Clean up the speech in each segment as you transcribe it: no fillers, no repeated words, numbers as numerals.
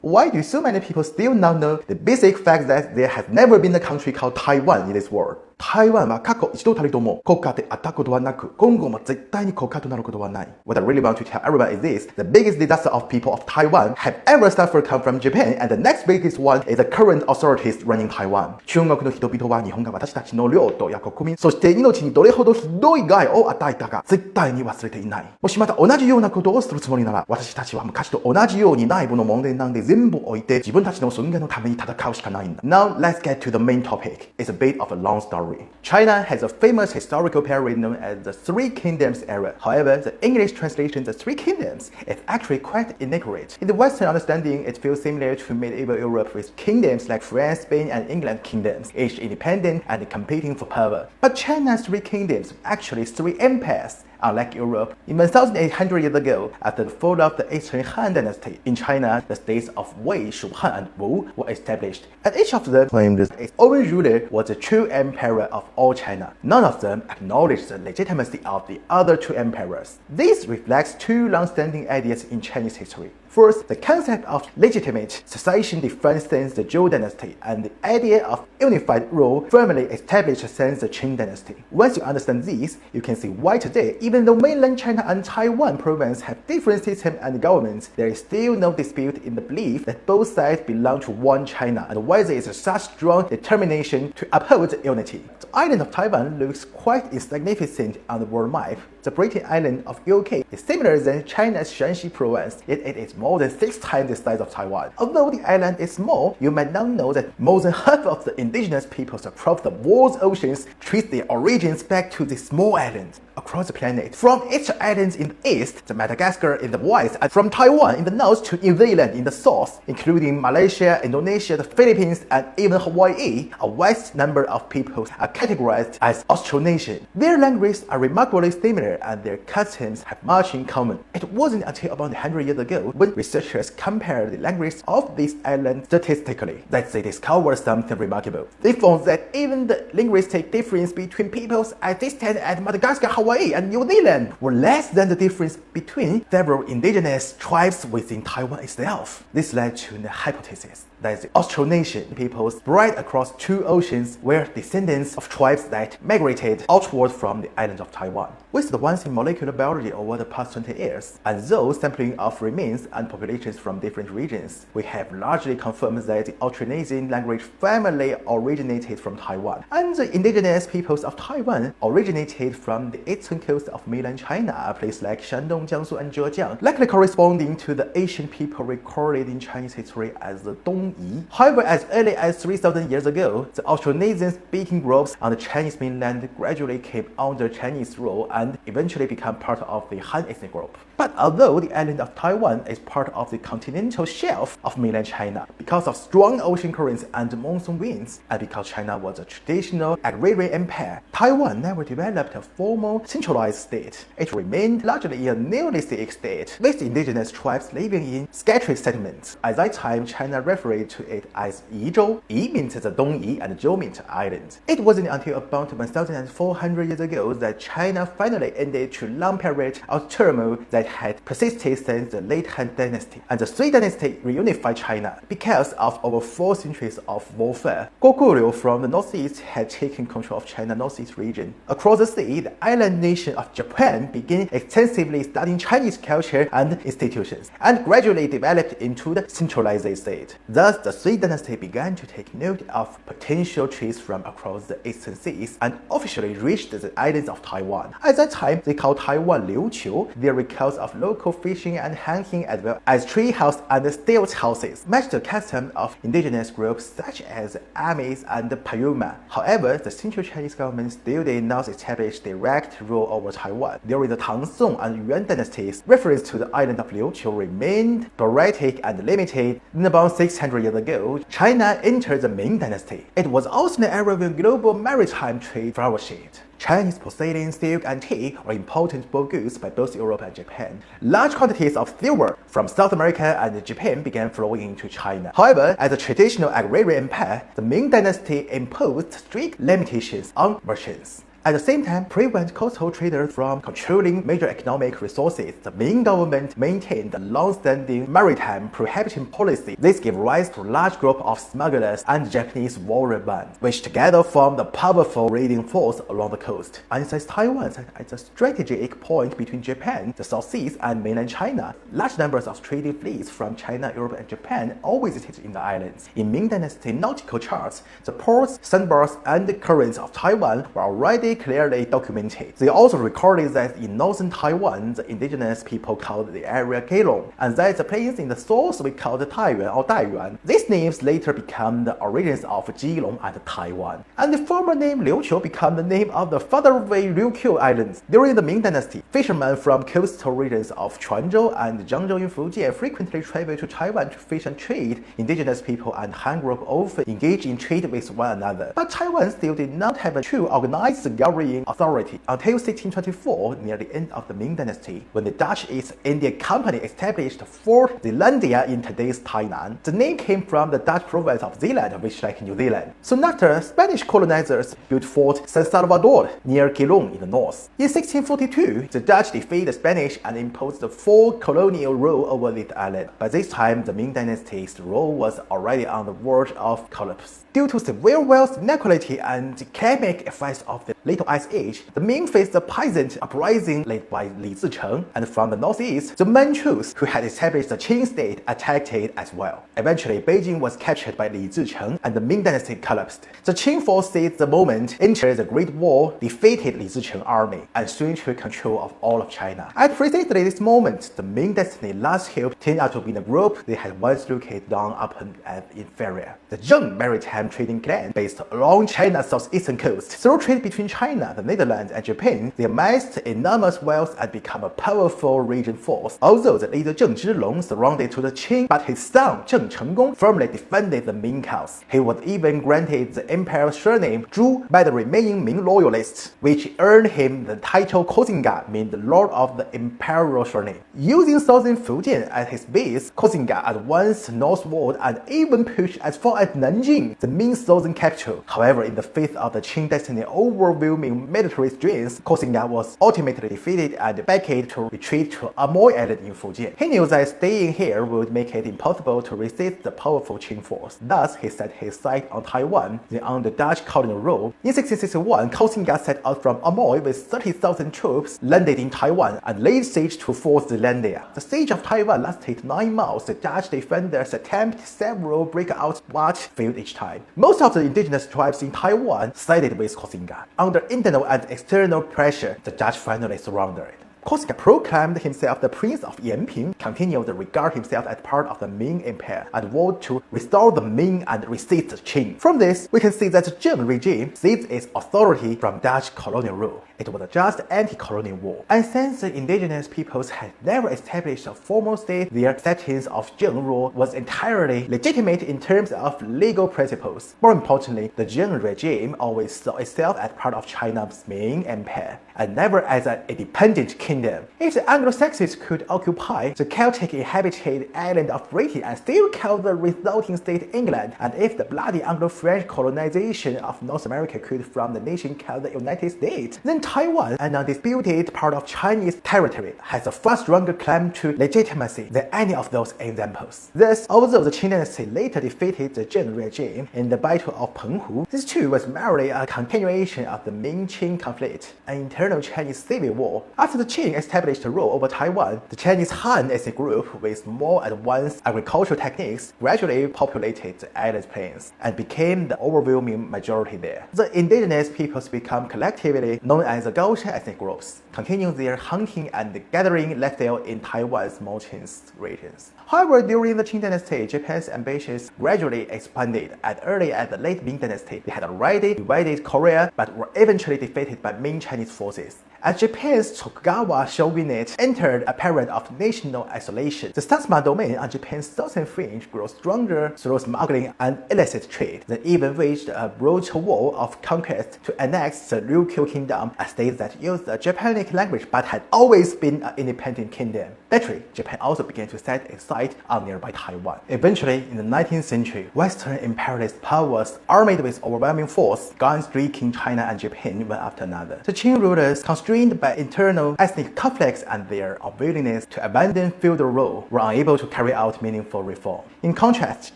Why do so many people still not know the basic fact that there has never been a country called Taiwan in this world? 台湾は過去一度たりとも国家であったことはなく、今後も絶対に国家となることはない。What I really want to tell everyone is this: the biggest disaster of people of Taiwan have ever suffered come from Japan, and the next biggest one is the current authorities running Taiwan. 中国の人々は日本が私たちの領土や国民、そして命にどれほどひどい害を与えたか絶対に忘れていない。もしまた同じようなことをするつもりなら、私たちは昔と同じように内部の問題なんで全部置いて自分たちの尊厳のために戦うしかないんだ。Now let's get to the main topic. It's a bit of a long story. China has a famous historical period known as the Three Kingdoms era. However, the English translation the Three Kingdoms is actually quite inaccurate. In the Western understanding, it feels similar to medieval Europe with kingdoms like France, Spain, and England kingdoms, each independent and competing for power. But China's three kingdoms were actually three empires. Unlike Europe, in 1,800 years ago, after the fall of the Eastern Han dynasty, in China, the states of Wei, Shu, Han, and Wu were established, and each of them claimed its own ruler was the true emperor of all China. None of them acknowledged the legitimacy of the other two emperors. This reflects two long-standing ideas in Chinese history. First, the concept of legitimate succession defined since the Zhou dynasty, and the idea of unified rule firmly established since the Qing dynasty. Once you understand these, you can see why today, even though mainland China and Taiwan province have different systems and governments, there is still no dispute in the belief that both sides belong to one China, and why there is such strong determination to uphold unity. The island of Taiwan looks quite insignificant on the world map. The British island of UK is similar than China's Shanxi province, yet it is more than 6 times the size of Taiwan. Although the island is small, you might not know that more than half of the indigenous peoples across the world's oceans trace their origins back to this small island. Across the planet, from its islands in the east to Madagascar in the west, and from Taiwan in the north to New Zealand in the south, including Malaysia, Indonesia, the Philippines, and even Hawaii, a vast number of peoples are categorized as Austronesian. Their languages are remarkably similar and their customs have much in common. It wasn't until about 100 years ago when researchers compared the languages of these islands statistically that they discovered something remarkable. They found that even the linguistic difference between peoples existent at Madagascar, Hawaii, and New Zealand were less than the difference between several indigenous tribes within Taiwan itself. This led to the hypothesis that the Austronesian people spread across 2 oceans were descendants of tribes that migrated outward from the island of Taiwan. With the advance in molecular biology over the past 20 years, and those sampling of remains and populations from different regions, we have largely confirmed that the Austronesian language family originated from Taiwan, and the indigenous peoples of Taiwan originated from the eastern coast of mainland China, places like Shandong, Jiangsu, and Zhejiang, likely corresponding to the ancient people recorded in Chinese history as the Dongyi. However, as early as 3,000 years ago, the Austronesian-speaking groups on the Chinese mainland gradually came under Chinese rule and eventually became part of the Han ethnic group. But although the island of Taiwan is part of the continental shelf of mainland China, because of strong ocean currents and monsoon winds, and because China was a traditional agrarian empire, Taiwan never developed a formal centralized state. It remained largely a Neolithic state, with indigenous tribes living in scattered settlements. At that time, China referred to it as Yizhou. Yi means the Dongyi and Zhou means island. It wasn't until about 1,400 years ago that China finally ended a long period of turmoil that had persisted since the late Han dynasty, and the Sui dynasty reunified China. Because of over 4 centuries of warfare, Goguryeo from the northeast had taken control of China's northeast region. Across the sea, the island nation of Japan began extensively studying Chinese culture and institutions, and gradually developed into the centralized state. Thus, the Sui dynasty began to take note of potential threats from across the eastern seas and officially reached the islands of Taiwan. At that time, they called Taiwan Liuqiu. Their records of local fishing and hunting as well as tree house and stilt houses matched the custom of indigenous groups such as Amis and Payuma. However, the central Chinese government still did not establish direct rule over Taiwan. During the Tang, Song, and Yuan dynasties, reference to the island of Liuqiu remained sporadic and limited. Then about 600 years ago, China entered the Ming dynasty. It was also an era when global maritime trade flourished. Chinese porcelain, silk, and tea are important export goods by both Europe and Japan. Large quantities of silver from South America and Japan began flowing into China. However, as a traditional agrarian empire, the Ming dynasty imposed strict limitations on merchants. At the same time, prevent coastal traders from controlling major economic resources. The Ming government maintained a long-standing maritime prohibition policy. This gave rise to a large group of smugglers and Japanese warrior bands, which together formed a powerful raiding force along the coast. And since Taiwan sat at a strategic point between Japan, the South Seas, and mainland China, large numbers of trading fleets from China, Europe, and Japan all visited in the islands. In Ming Dynasty nautical charts, the ports, sandbars, and the currents of Taiwan were already clearly documented. They also recorded that in northern Taiwan, the indigenous people called the area Keelung, and that the plains in the south we called Taiyuan or Daiyuan. These names later become the origins of Keelung and Taiwan. And the former name Liuqiu became the name of the faraway Ryukyu Islands. During the Ming Dynasty, fishermen from coastal regions of Quanzhou and Jiangzhou in Fujian frequently traveled to Taiwan to fish and trade. Indigenous people and Han group often engaged in trade with one another. But Taiwan still did not have a true organized governing authority until 1624, near the end of the Ming Dynasty, when the Dutch East India Company established Fort Zeelandia in today's Tainan. The name came from the Dutch province of Zeeland, which is like New Zealand. Soon after, Spanish colonizers built Fort San Salvador near Keelung in the north. In 1642, the Dutch defeated the Spanish and imposed the full colonial rule over this island. By this time, the Ming Dynasty's rule was already on the verge of collapse. Due to severe wealth inequality and climate effects of the Little Ice Age, the Ming faced a peasant uprising led by Li Zicheng, and from the northeast, the Manchus, who had established the Qing state, attacked it as well. Eventually, Beijing was captured by Li Zicheng, and the Ming Dynasty collapsed. The Qing force seized the moment, entered the Great Wall, defeated Li Zicheng's army, and soon took control of all of China. At precisely this moment, the Ming Dynasty last hope turned out to be the group they had once looked down upon as inferior. The Zheng maritime trading clan based along China's southeastern coast. Through trade between China, the Netherlands, and Japan, they amassed enormous wealth and became a powerful region force. Although the leader Zheng Zhilong surrendered to the Qing, but his son Zheng Chenggong firmly defended the Ming cause. He was even granted the imperial surname Zhu by the remaining Ming loyalists, which earned him the title Koxinga, meaning the lord of the imperial surname. Using southern Fujian as his base, Koxinga advanced northward and even pushed as far as Nanjing, the Ming southern capital. However, in the face of the Qing dynasty overwhelming military strength, Koxinga was ultimately defeated and begged to retreat to Amoy Island in Fujian. He knew that staying here would make it impossible to resist the powerful Qing force. Thus, he set his sight on Taiwan, then on the Dutch colonial rule. In 1661, Koxinga set out from Amoy with 30,000 troops, landed in Taiwan, and laid siege to Fort Zeelandia. The siege of Taiwan lasted 9 months. The Dutch defenders attempted several breakouts but failed each time. Most of the indigenous tribes in Taiwan sided with Koxinga. Under internal and external pressure, the Dutch finally surrendered. Koxinga proclaimed himself the Prince of Yanping, continued to regard himself as part of the Ming Empire, and vowed to restore the Ming and resist the Qing. From this, we can see that the Zheng regime seized its authority from Dutch colonial rule. It was a just anti-colonial war. And since the indigenous peoples had never established a formal state, their acceptance of Zheng rule was entirely legitimate in terms of legal principles. More importantly, the Zheng regime always saw itself as part of China's Ming Empire, and never as an independent kingdom. If the Anglo-Saxons could occupy the Celtic inhabited island of Britain and still call the resulting state England, and if the bloody Anglo-French colonization of North America could from the nation called the United States, then Taiwan, an undisputed part of Chinese territory, has a far stronger claim to legitimacy than any of those examples. Thus, although the Qing dynasty later defeated the Zheng regime in the Battle of Penghu, this too was merely a continuation of the Ming-Qing conflict, an internal Chinese civil war. After the Qing established rule over Taiwan, the Chinese Han ethnic group with more advanced agricultural techniques gradually populated the island plains and became the overwhelming majority there. The indigenous peoples become collectively known as the Gaoshan ethnic groups, continuing their hunting and gathering lifestyle in Taiwan's mountainous regions. However, during the Qing dynasty, Japan's ambitions gradually expanded. As early as the late Ming dynasty, they had already divided Korea but were eventually defeated by Ming Chinese forces. As Japan's Tokugawa shogunate entered a period of national isolation, the Satsuma domain on Japan's southern fringe grew stronger through smuggling and illicit trade, then even waged a brutal war of conquest to annex the Ryukyu kingdom, a states that used the Japanese language but had always been an independent kingdom. Later, Japan also began to set its sight on nearby Taiwan. Eventually, in the 19th century, Western imperialist powers, armed with overwhelming force, began striking China and Japan one after another. The Qing rulers, constrained by internal ethnic conflicts and their unwillingness to abandon feudal rule, were unable to carry out meaningful reform. In contrast,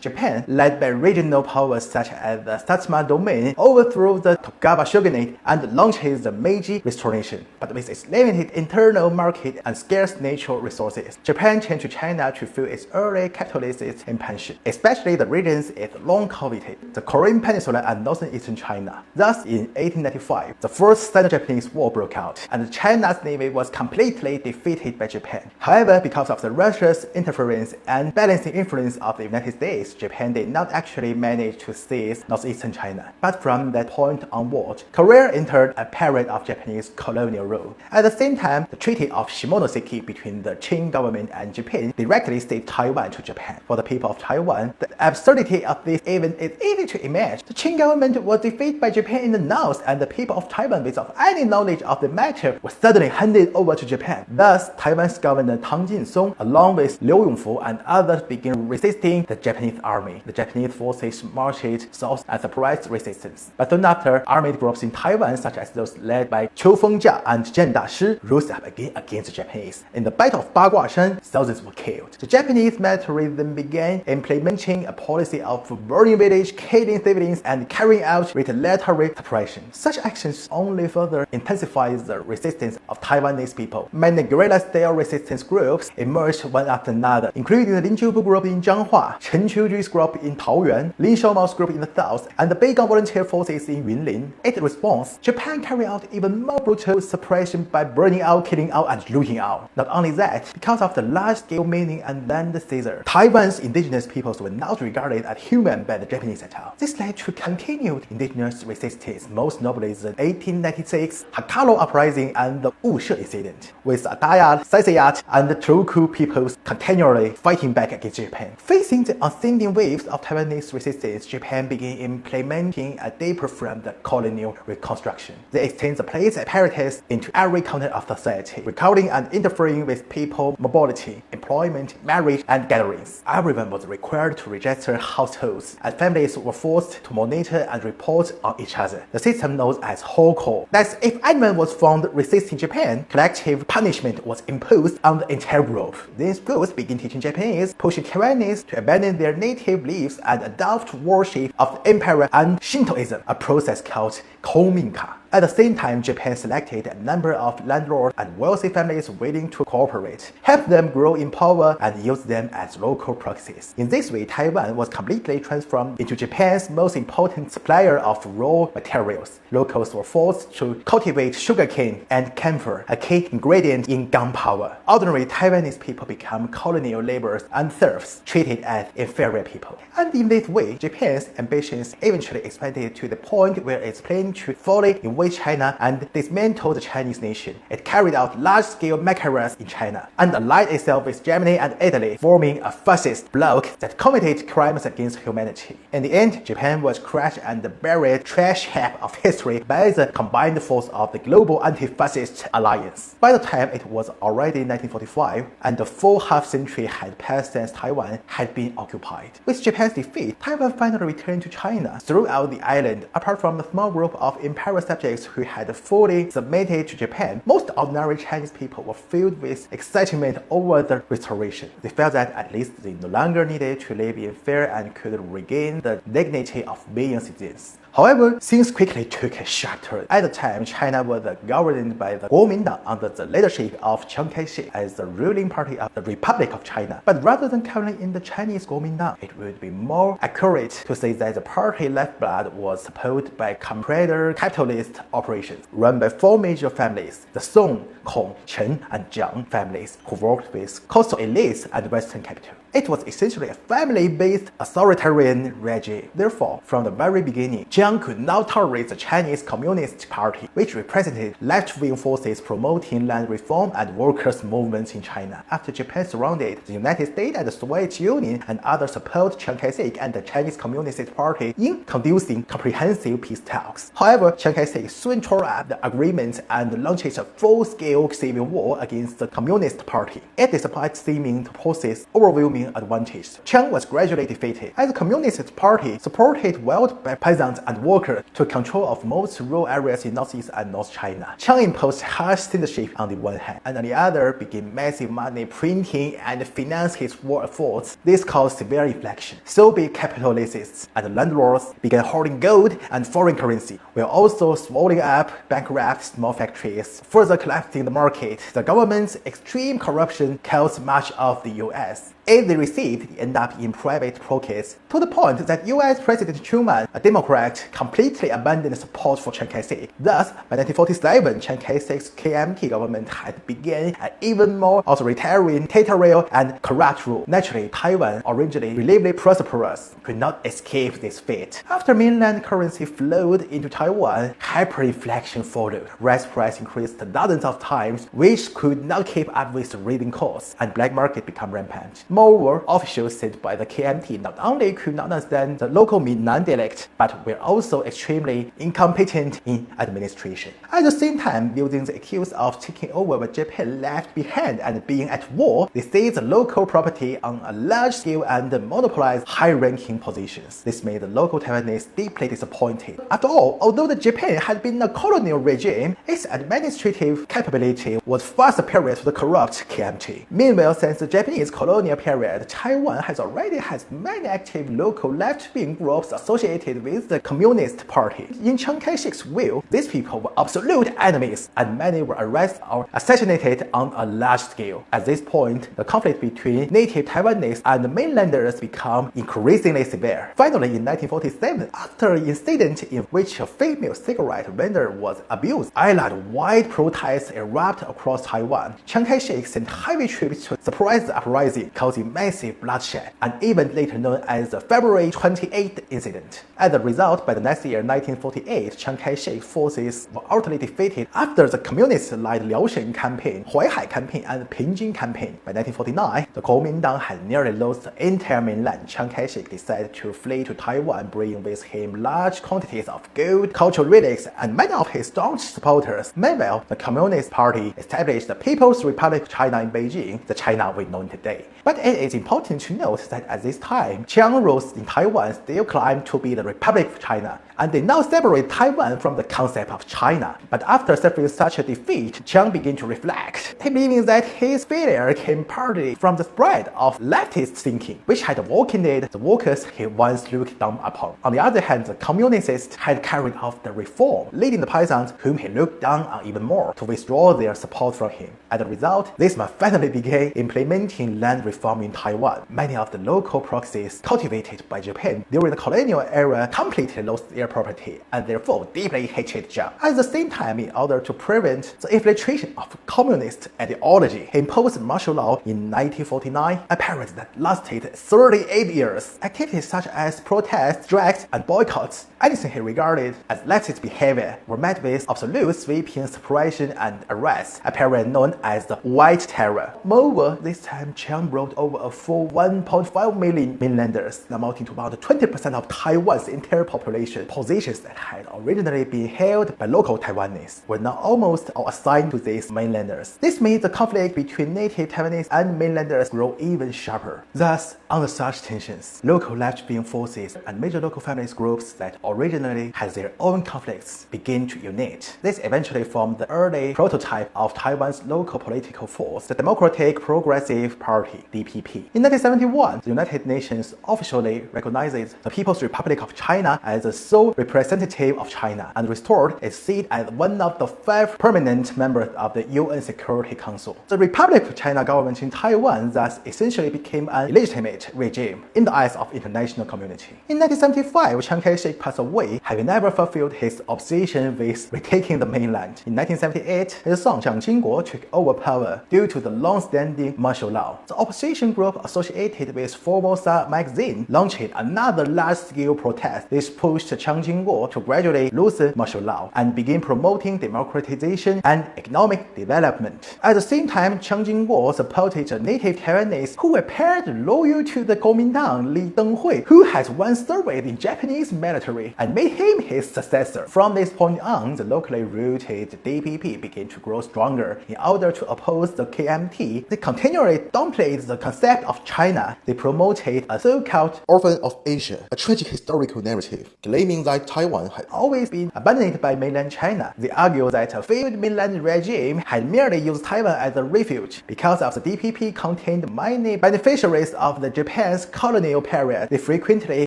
Japan, led by regional powers such as the Satsuma domain, overthrew the Tokugawa shogunate and launched the Meiji Restoration. But with its limited internal market and scarce natural resources, Japan turned to China to fill its early capitalist expansion, especially the regions it long coveted, the Korean Peninsula and northern eastern China. Thus, in 1895, the First Sino-Japanese War broke out, and China's navy was completely defeated by Japan. However, because of the Russia's interference and balancing influence of the United States, Japan did not actually manage to seize northeastern China. But from that point onward, Korea entered a period of Japanese colonial rule. At the same time, the Treaty of Shimonoseki between the Qing government and Japan directly ceded Taiwan to Japan. For the people of Taiwan, the absurdity of this event is easy to imagine. The Qing government was defeated by Japan in the north, and the people of Taiwan, without any knowledge of the matter, were suddenly handed over to Japan. Thus, Taiwan's governor Tang Jinsong, along with Liu Yongfu and others, began resisting the Japanese army. The Japanese forces marched south and suppressed resistance. But soon after, armed groups in Taiwan, such as those led by Qiu Fengjia and Zheng Dashi, rose up again against the Japanese. In the Battle of Baguashan, thousands were killed. The Japanese military then began implementing a policy of burning village, killing civilians, and carrying out retaliatory suppression. Such actions only further intensified the resistance of Taiwanese people. Many guerrilla-style resistance groups emerged one after another, including the Lin Jiubu group in Zhanghua, Chen Qiujui's group in Taoyuan, Lin Xiaomao's group in the south, and the Beigang volunteer forces in Yunlin. In response, Japan carried out even more brutal suppression by burning out, killing out, and looting out. Not only that, because of the large-scale mining and land seizure, Taiwan's indigenous peoples were not regarded as human by the Japanese at all. This led to continued indigenous resistance, most notably the 1896 Hakalo Uprising and the Wushe incident, with Atayat, Saisayat, and the Turku peoples continually fighting back against Japan. Facing the ascending waves of Taiwanese resistance, Japan began implementing a deeper from the colonial reconstruction. They extend the police apparatus into every corner of society, recording and interfering with people mobility, employment, marriage, and gatherings. Everyone was required to register households, and families were forced to monitor and report on each other. The system known as Hoko. That's if anyone was found resisting Japan, collective punishment was imposed on the entire group. These schools began teaching Japanese, pushing Taiwanese to abandon their native beliefs and adopt worship of the emperor and Shintoism, a process called Kominka. At the same time, Japan selected a number of landlords and wealthy families willing to cooperate, help them grow in power, and use them as local proxies. In this way, Taiwan was completely transformed into Japan's most important supplier of raw materials. Locals were forced to cultivate sugarcane and camphor, a key ingredient in gunpowder. Ordinary Taiwanese people become colonial laborers and serfs, treated as inferior people. And in this way, Japan's ambitions eventually expanded to the point where it's planned to fully invade China and dismantle the Chinese nation. It carried out large-scale massacres in China and allied itself with Germany and Italy, forming a fascist bloc that committed crimes against humanity. In the end, Japan was crushed and the buried trash heap of history by the combined force of the global anti-fascist alliance. By the time it was already 1945, and the full half-century had passed since Taiwan had been occupied. With Japan's defeat, Taiwan finally returned to China. Throughout the island, apart from a small group of imperial subjects who had fully submitted to Japan, most ordinary Chinese people were filled with excitement over the restoration. They felt that at least they no longer needed to live in fear and could regain the dignity of being citizens. However, things quickly took a sharp turn. At the time, China was governed by the Kuomintang under the leadership of Chiang Kai-shek as the ruling party of the Republic of China. But rather than calling in the Chinese Kuomintang, it would be more accurate to say that the party lifeblood was supported by comprador capitalist operations run by four major families: the Song, Kong, Chen, and Jiang families, who worked with coastal elites and Western capital. It was essentially a family-based authoritarian regime. Therefore, from the very beginning, Chiang could not tolerate the Chinese Communist Party, which represented left-wing forces promoting land reform and workers' movements in China. After Japan surrounded the United States and the Soviet Union and others support Chiang Kai-shek and the Chinese Communist Party in conducting comprehensive peace talks. However, Chiang Kai-shek soon tore up the agreement and launched a full-scale civil war against the Communist Party. It despite seeming to possess overwhelming advantage, Chiang was gradually defeated, as the Communist Party supported wild by peasants and workers to control of most rural areas in Northeast and North China. Chiang imposed harsh censorship on the one hand, and on the other began massive money printing and financed his war efforts. This caused severe inflation. So big capitalists and landlords began hoarding gold and foreign currency, while also swallowing up bankrupt small factories, further collapsing the market. The government's extreme corruption caused much of the U.S. Aid they received ended up in private pockets, to the point that U.S. President Truman, a Democrat, completely abandoned support for Chiang Kai-shek. Thus, by 1947, Chiang Kai-shek's KMT government had begun an even more authoritarian, dictatorial, and corrupt rule. Naturally, Taiwan, originally relatively prosperous, could not escape this fate. After mainland currency flowed into Taiwan, hyperinflation followed. Rice price increased dozens of times, which could not keep up with the rising costs, and black market became rampant. Moreover, officials sent by the KMT not only could not understand the local Minnan dialect, but were also extremely incompetent in administration. At the same time, buildings accused of taking over what Japan left behind and being at war, they seized local property on a large scale and monopolized high-ranking positions. This made the local Taiwanese deeply disappointed. After all, although the Japan had been a colonial regime, its administrative capability was far superior to the corrupt KMT. Meanwhile, since the Japanese colonial period, Taiwan has already had many active local left-wing groups associated with the Communist Party. In Chiang Kai-shek's view, these people were absolute enemies, and many were arrested or assassinated on a large scale. At this point, the conflict between native Taiwanese and mainlanders became increasingly severe. Finally, in 1947, after an incident in which a female cigarette vendor was abused, island-wide protests erupted across Taiwan. Chiang Kai-shek sent heavy troops to suppress the uprising, causing massive bloodshed, an event later known as the February 28th incident. As a result, by the next year, 1948, Chiang Kai-shek forces were utterly defeated after the communist-led Liaoshen campaign, Huaihai campaign, and Pingjing campaign. By 1949, the Kuomintang had nearly lost the entire mainland. Chiang Kai-shek decided to flee to Taiwan, bringing with him large quantities of gold, cultural relics, and many of his staunch supporters. Meanwhile, the Communist Party established the People's Republic of China in Beijing, the China we know today. But it is important to note that at this time, Chiang rulers in Taiwan still claimed to be the Republic of China, and they now separate Taiwan from the concept of China. But after suffering such a defeat, Chiang began to reflect, believing that his failure came partly from the spread of leftist thinking, which had awakened the workers he once looked down upon. On the other hand, the communists had carried out the reform, leading the peasants, whom he looked down on even more, to withdraw their support from him. As a result, this man finally began implementing land reform in Taiwan. Many of the local proxies cultivated by Japan during the colonial era completely lost their property and therefore deeply hated Chiang. At the same time, in order to prevent the infiltration of communist ideology, he imposed martial law in 1949, a period that lasted 38 years. Activities such as protests, strikes, and boycotts, anything he regarded as leftist behavior, were met with absolute sweeping suppression and arrest, a period known as the White Terror. Moreover, this time Chiang brought over a full 1.5 million mainlanders, amounting to about 20% of Taiwan's entire population. Positions that had originally been held by local Taiwanese were now almost all assigned to these mainlanders. This made the conflict between native Taiwanese and mainlanders grow even sharper. Thus, under such tensions, local left-wing forces and major local feminist groups that originally had their own conflicts began to unite. This eventually formed the early prototype of Taiwan's local political force, the Democratic Progressive Party, DPP. In 1971, the United Nations officially recognized the People's Republic of China as the sole representative of China and restored its seat as one of the 5 permanent members of the UN Security Council. The Republic of China government in Taiwan thus essentially became an illegitimate regime in the eyes of international community. In 1975, Chiang Kai-shek passed away, having never fulfilled his obsession with retaking the mainland. In 1978, his son Chiang Ching-kuo took over power due to the long-standing martial law. The opposition opposition group associated with Formosa magazine launched another large-scale protest. This pushed Changjin War to gradually loosen martial law and begin promoting democratization and economic development. At the same time, Changjin War supported the native Taiwanese who were paired loyal to the Kuomintang Li Denghui, who had once served in Japanese military, and made him his successor. From this point on, the locally rooted DPP began to grow stronger. In order to oppose the KMT, they continually downplayed the concept of China. They promoted a so-called orphan of Asia, a tragic historical narrative, claiming that Taiwan had always been abandoned by mainland China. They argued that a failed mainland regime had merely used Taiwan as a refuge. Because of the DPP contained many beneficiaries of the Japan's colonial period, they frequently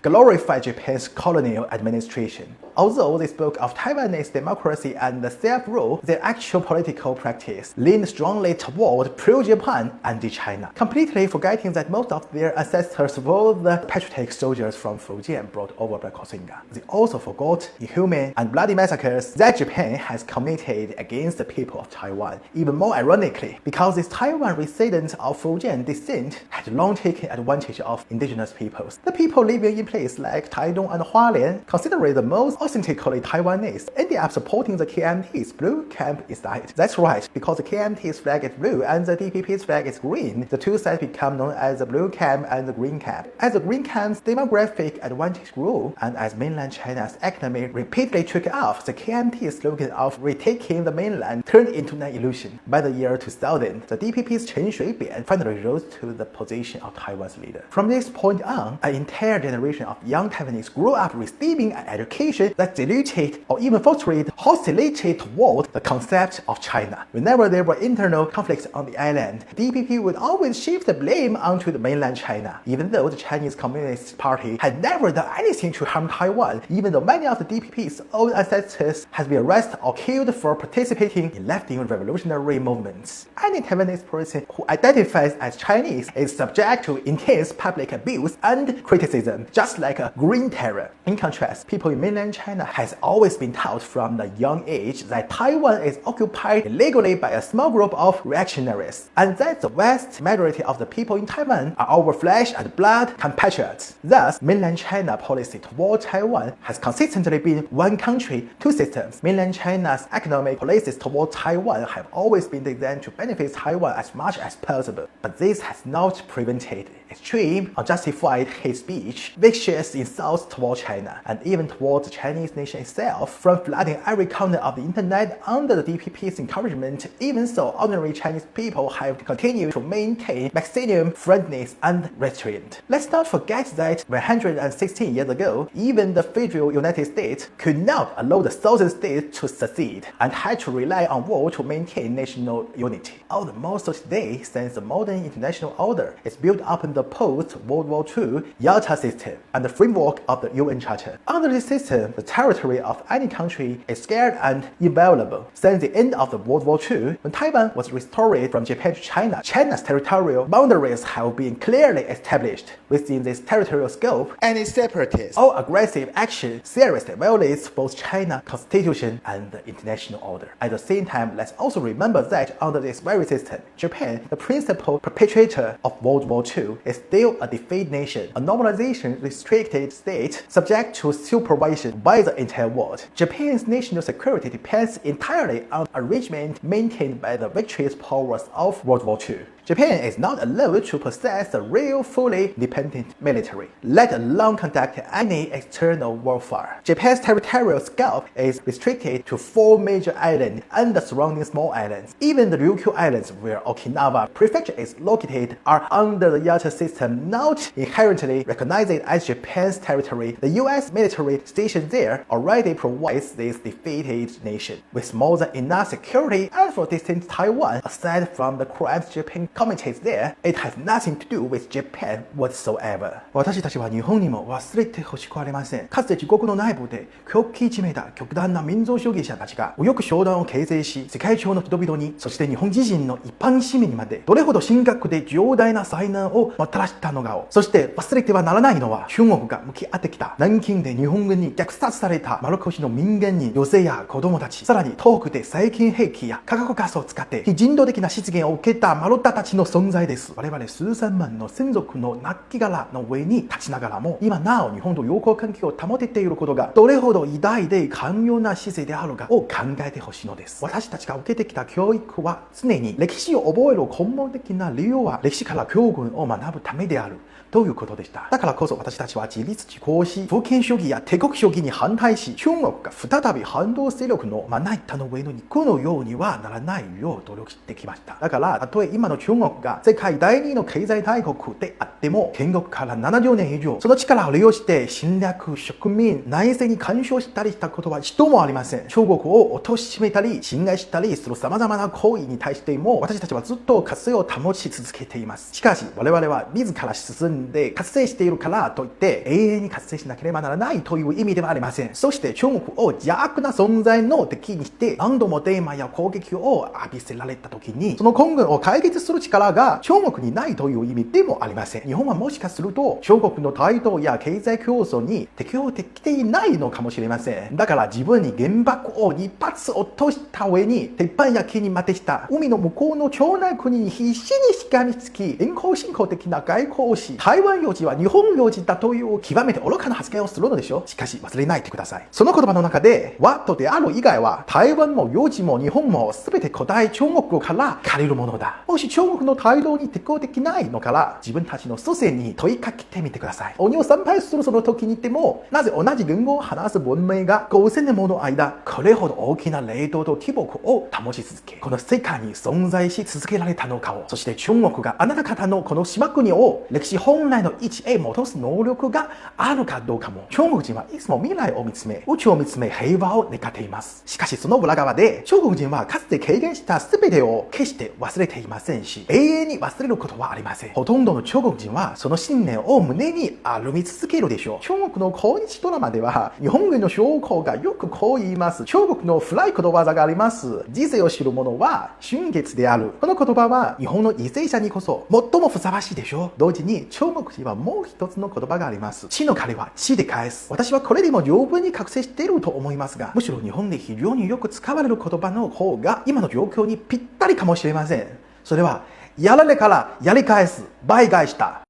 glorified Japan's colonial administration. Although they spoke of Taiwanese democracy and self-rule, their actual political practice leaned strongly toward pro-Japan, anti-China, completely forgetting that most of their ancestors were the patriotic soldiers from Fujian brought over by Koxinga. They also forgot inhuman and bloody massacres that Japan has committed against the people of Taiwan. Even more ironically, because these Taiwan residents of Fujian descent had long taken advantage of indigenous peoples. The people living in places like Taitung and Hualien, considered the most authentically Taiwanese, ended up supporting the KMT's blue camp instead. That's right, because the KMT's flag is blue and the DPP's flag is green, the two sides become known as the blue camp and the green camp. As the green camp's demographic advantage grew, and as mainland China's economy repeatedly took off, the KMT's slogan of retaking the mainland turned into an illusion. By the year 2000, the DPP's Chen Shui-bian finally rose to the position of Taiwan's leader. From this point on, an entire generation of young Taiwanese grew up receiving an education that diluted or even fostered hostility toward the concept of China. Whenever there were internal conflicts on the island, the DPP would always shift the blame onto the mainland China, even though the Chinese Communist Party had never done anything to harm Taiwan, even though many of the DPP's own ancestors had been arrested or killed for participating in left-wing revolutionary movements. Any Taiwanese person who identifies as Chinese is subject to intense public abuse and criticism, just like a green terror. In contrast, people in mainland China has always been taught from a young age that Taiwan is occupied illegally by a small group of reactionaries, and that the vast majority of the people in Taiwan are our flesh and blood compatriots. Thus, mainland China policy toward Taiwan has consistently been one country, two systems. Mainland China's economic policies toward Taiwan have always been designed to benefit Taiwan as much as possible, but this has not prevented extreme, unjustified hate speech, vicious insults toward China, and even toward the Chinese nation itself, from flooding every corner of the internet under the DPP's encouragement. Even so, ordinary Chinese people have continued to maintain maximum friendliness and restraint. Let's not forget that 116 years ago, even the federal United States could not allow the southern states to succeed and had to rely on war to maintain national unity. All the more so today, since the modern international order is built upon the post-WWII Yalta System and the framework of the UN Charter. Under this system, the territory of any country is scarce and inviolable. Since the end of the World War II, when Taiwan was restored from Japan to China, China's territorial boundaries have been clearly established. Within this territorial scope, any separatist or aggressive action seriously violates both China's constitution and the international order. At the same time, let's also remember that under this very system, Japan, the principal perpetrator of World War II, is still a defeated nation, a normalization-restricted state subject to supervision by the entire world. Japan's national security depends entirely on arrangement maintained by the victorious powers of World War II. Japan is not allowed to possess a real, fully independent military, let alone conduct any external warfare. Japan's territorial scope is restricted to 4 major islands and the surrounding small islands. Even the Ryukyu Islands, where Okinawa Prefecture is located, are under the Yalta System, not inherently recognized as Japan's territory. The US military stationed there already provides this defeated nation with more than enough security, and for distant Taiwan, aside from the crimes Japan committed there, it has nothing to do with Japan whatsoever. 私たちは日本にも忘れてほしくありません。かつて自国の内部で狂気じめた極端な民族主義者たちが右翼集団を形成し、世界中の人々に、そして日本自身の一般市民にまでどれほど深刻で重大な災難をもたらしたのかを、そして忘れてはならないのは、中国が向き合ってきた南京で日本軍に虐殺されたマルコ氏の民間人、女性や子供たち、さらに東北で細菌兵器や化学ガスを使って非人道的な失言を受けたマルタたちちの存在です。我々数千万の先祖の亡骸の上に立ちながらも、今なお日本と友好関係を保てていることがどれほど偉大で寛容な姿勢であるかを考えてほしいのです。私たちが受けてきた教育は常に歴史を覚える根本的な理由は歴史から教訓を学ぶためであるということでした。だからこそ私たちは自立自強し、封建主義や帝国主義に反対し、中国が再び反動勢力のまな板の上の肉のようにはならないよう努力してきました。だから、たとえ今の中国が世界第2の経済大国であっても、建国から70年以上、その力を利用して侵略、植民、内政に干渉したりしたことは一度もありません。中国を貶めたり、侵害したりする様々な行為に対しても、私たちはずっと活性を保ち続けています。しかし、我々は自ら進んで活性しているからといって永遠に活性しなければならないという意味ではありません。そして中国を邪悪な存在の敵にして何度もテーマや攻撃を浴びせられた時に、その根源を解決する力が中国にないという意味でもありません。日本はもしかすると中国の態度や経済競争に適応できていないのかもしれません。だから自分に原爆を2発落とした上に鉄板焼きにまでした海の向こうの町内国に必死にしがみつき、遠行侵攻的な外交をし、台湾用事は日本用事だという極めて愚かな発言をするのでしょう。しかし忘れないでください。その言葉の中で What である以外は台湾も用事も日本も全て古代中国から借りるものだ。もし中国の態度に適応できないのから自分たちの祖先に問いかけてみてください。鬼を参拝するその時にでも、なぜ同じ言語を話す文明が5000年もの間これほど大きな冷凍と規模を保ち続け、この世界に存在し続けられたのかを、そして中国があなた方のこの島国を歴史本来の位置へ戻す能力があるかどうかも、中国人はいつも未来を見つめ、宇宙を見つめ、平和を願っています。しかしその裏側で、中国人はかつて経験した全てを決して忘れていませんし、永遠に忘れることはありません。ほとんどの中国人はその信念を胸に歩み続けるでしょう。中国の抗日ドラマでは、日本軍の将校がよくこう言います。中国の古いことわざがあります。時世を知る者は春月である。この言葉は日本の為政者にこそ最もふさわしいでしょう。同時に中国人はもう一つの言葉があります。地の借りは地で返す。私はこれでも十分に覚醒していると思いますが、むしろ日本で非常によく使われる言葉の方が今の状況にぴったりかもしれません。それはやられからやり返す、倍返した。